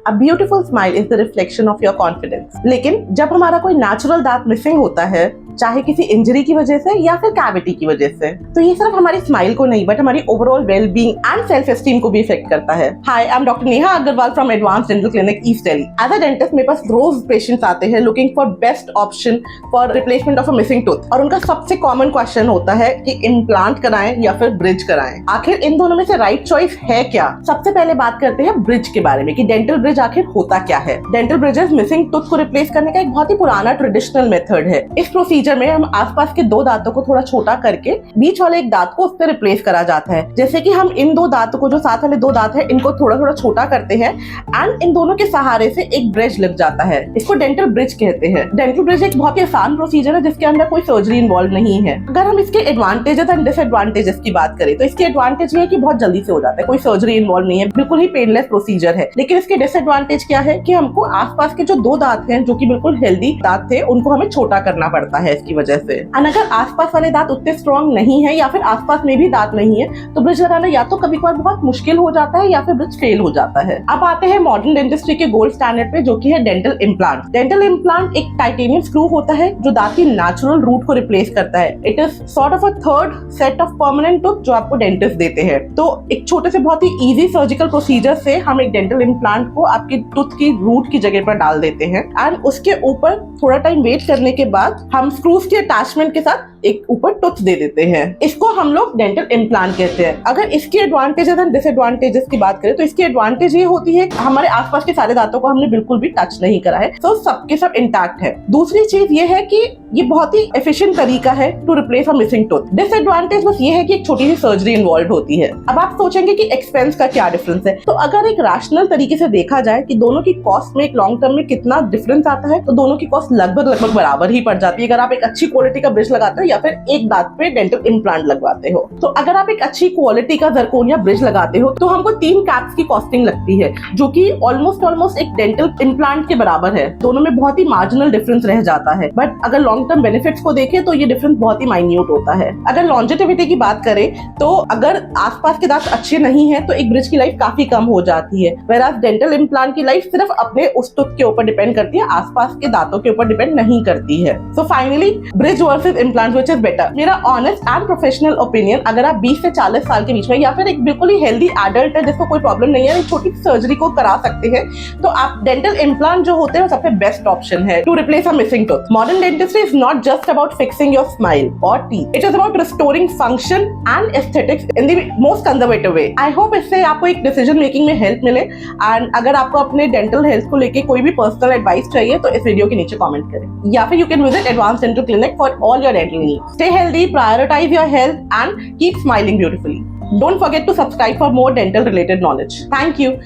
A beautiful smile is the reflection of your confidence. लेकिन जब हमारा कोई नेचुरल दांत मिसिंग होता है, चाहे किसी इंजरी की वजह से या फिर कैविटी की वजह से, तो ये सिर्फ हमारी स्माइल को नहीं बट हमारी overall well being and self esteem को भी इफेक्ट करता है। Hi, I am doctor Neha Agarwal from advance dental clinic east Delhi. As a dentist मेरे पास रोज पेशेंट्स आते हैं looking for best option for replacement of a missing tooth, और उनका सबसे कॉमन क्वेश्चन होता है कि इम्प्लांट कराएं या फिर ब्रिज कराएं। आखिर इन दोनों में से राइट चॉइस है क्या? सबसे पहले बात करते हैं ब्रिज के बारे में कि डेंटल ब्रिज आखिर होता क्या है। डेंटल ब्रिजेस मिसिंग टूथ को रिप्लेस करने का एक बहुत ही पुराना ट्रेडिशनल मेथड है। इस प्रोसीजर में हम आसपास के दो दांतों को थोड़ा छोटा करके बीच वाले एक दांत को उससे रिप्लेस करा जाता है। जैसे कि हम इन दो दांतों को, जो साथ वाले दो दांत है, इनको थोड़ा थोड़ा छोटा करते हैं एंड इन दोनों के सहारे से एक ब्रिज लग जाता है। इसको डेंटल ब्रिज कहते हैं। डेंटल ब्रिज एक बहुत ही आसान प्रोसीजर है जिसके अंदर कोई सर्जरी इन्वॉल्व नहीं है। अगर हम इसके एडवांटेजेस एंड डिसएडवांटेजेस की बात करें तो इसके एडवांटेज ये है कि बहुत जल्दी से हो जाता है, कोई सर्जरी इन्वॉल्व नहीं है, बिल्कुल ही पेनलेस प्रोसीजर है। लेकिन इसके डिसएडवांटेज क्या है कि हमको आसपास के जो दो दांत हैं, जो कि बिल्कुल हेल्दी दांत थे, उनको हमें छोटा करना पड़ता है इसकी वजह से। और अगर आसपास वाले दांत उतने स्ट्रॉन्ग नहीं है या फिर आसपास में भी दांत नहीं है तो ब्रिज लगाना या तो कभी कभार बहुत मुश्किल हो जाता है या फिर ब्रिज फेल हो जाता है। अब आते हैं मॉडर्न डेंटिस्ट्री के गोल्ड स्टैंडर्ड पे, जो कि है डेंटल इम्प्लांट। डेंटल इम्प्लांट एक टाइटेनियम स्क्रू होता है जो दांत की नेचुरल रूट को रिप्लेस करता है। It is sort of a third set of permanent tooth जो आपको डेंटिस्ट देते हैं। तो एक छोटे से बहुत ही इजी सर्जिकल प्रोसीजर से हम एक डेंटल इम्प्लांट को आपकी टूथ की रूट की जगह पर डाल देते हैं एंड उसके ऊपर थोड़ा टाइम वेट करने के बाद हम स्क्रूज के अटैचमेंट के साथ एक ऊपर टूथ दे देते हैं। इसको हम लोग डेंटल इम्प्लांट कहते हैं। अगर इसके एडवांटेजेस एंड डिसएडवांटेजेस की बात करें तो इसकी एडवांटेज ये होती है कि हमारे आसपास के सारे दांतों को हमने बिल्कुल भी टच नहीं करा है, तो सबके सब इंटैक्ट है। दूसरी चीज ये है कि ये बहुत ही एफिशिएंट तरीका है to replace a missing tooth. Disadvantage बस ये है कि एक छोटी सी सर्जरी इन्वॉल्व होती है। अब आप सोचेंगे कि एक्सपेंस का क्या डिफरेंस है, तो अगर एक रैशनल तरीके से देखा जाए कि दोनों की कॉस्ट में एक लॉन्ग टर्म में कितना डिफरेंस आता है, तो दोनों की कॉस्ट लगभग बराबर ही पड़ जाती है अगर आप एक अच्छी क्वालिटी का ब्रिज लगाते हो या फिर एक दांत पे डेंटल इम्प्लांट लगवाते हो। तो अगर आप एक अच्छी क्वालिटी का जरकोनिया ब्रिज लगाते हो तो हमको 3 कैप्स की कॉस्टिंग लगती है, जो कि ऑलमोस्ट एक डेंटल इम्प्लांट के बराबर है। दोनों में बहुत ही मार्जिनल डिफरेंस रह जाता है, बट अगर लॉन्ग टर्म बेनिफिट्स को देखें तो ये डिफरेंस बहुत ही माइन्यूट होता है। अगर लॉन्जेटिविटी की बात करें तो अगर आसपास के दांत अच्छे नहीं है तो एक ब्रिज की लाइफ काफी कम हो जाती है, whereas डेंटल इम्प्लांट की लाइफ सिर्फ अपने उस टूथ के ऊपर डिपेंड करती है, आसपास के दांतों के ऊपर डिपेंड नहीं करती है। So finally, bridge versus implant which is better? मेरा ऑनेस्ट एंड प्रोफेशनल ओपिनियन, अगर आप 20 से 40 साल के बीच में या फिर एक बिल्कुल ही हेल्दी एडल्ट है जिसको कोई प्रॉब्लम नहीं है, एक छोटी सर्जरी को करा सकते हैं, तो आप डेंटल इम्प्लांट जो होते हैं वो सबसे बेस्ट ऑप्शन है to replace a missing tooth. Modern dentistry is not just about fixing your smile और teeth, it is about restoring function and aesthetics in the most conservative way. I hope इससे आपको एक decision making में help मिले, and अगर आपको अपने dental health को लेके कोई भी पर्सनल एडवाइस चाहिए तो इस वीडियो के नीचे कमेंट करें, या फिर you can visit advance dental clinic for all your dental needs. Stay healthy, prioritize your health and keep smiling beautifully. Don't forget to subscribe for more dental related knowledge. Thank you.